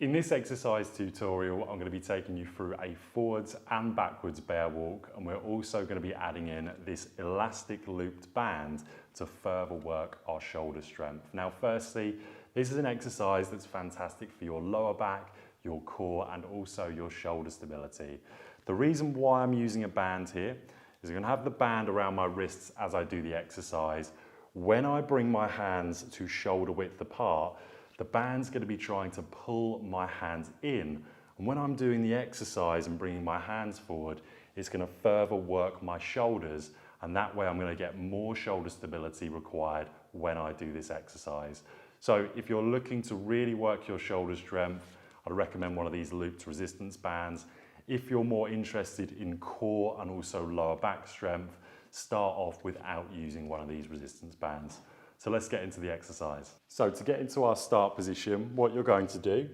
In this exercise tutorial, I'm going to be taking you through a forwards and backwards bear walk, and we're also going to be adding in this elastic looped band to further work our shoulder strength. Now, firstly, this is an exercise that's fantastic for your lower back, your core, and also your shoulder stability. The reason why I'm using a band here is I'm going to have the band around my wrists as I do the exercise. When I bring my hands to shoulder width apart, the band's going to be trying to pull my hands in, and when I'm doing the exercise and bringing my hands forward, it's going to further work my shoulders, and that way I'm going to get more shoulder stability required when I do this exercise. So if you're looking to really work your shoulder strength, I'd recommend one of these looped resistance bands. If you're more interested in core and also lower back strength, start off without using one of these resistance bands. So let's get into the exercise. So to get into our start position, what you're going to do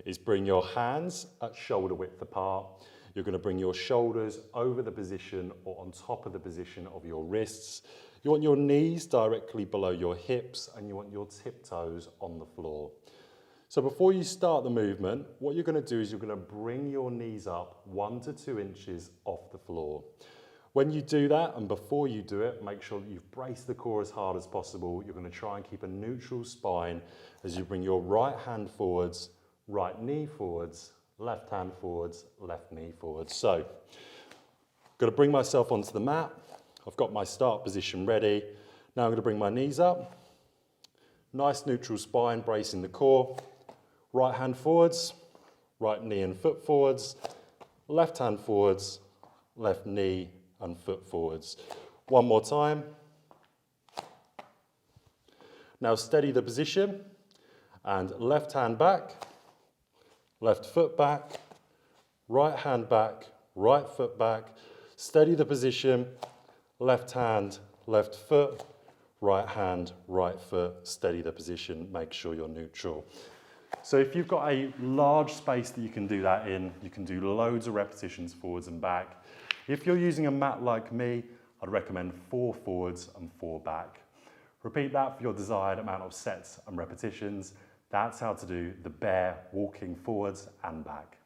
is bring your hands at shoulder width apart. You're going to bring your shoulders over the position or on top of the position of your wrists. You want your knees directly below your hips, and you want your tiptoes on the floor. So before you start the movement, what you're going to do is you're going to bring your knees up 1 to 2 inches off the floor. When you do that, and before you do it, make sure that you've braced the core as hard as possible. You're going to try and keep a neutral spine as you bring your right hand forwards, right knee forwards, left hand forwards, left knee forwards. So, I'm going to bring myself onto the mat. I've got my start position ready. Now I'm going to bring my knees up. Nice neutral spine, bracing the core. Right hand forwards, right knee and foot forwards, left hand forwards, left knee and foot forwards. One more time. Now steady the position and left hand back, left foot back, right hand back, right foot back. Steady the position, left hand, left foot, right hand, right foot. Steady the position, make sure you're neutral. So if you've got a large space that you can do that in, you can do loads of repetitions forwards and back. If you're using a mat like me, I'd recommend 4 forwards and 4 back. Repeat that for your desired amount of sets and repetitions. That's how to do the bear walking forwards and back.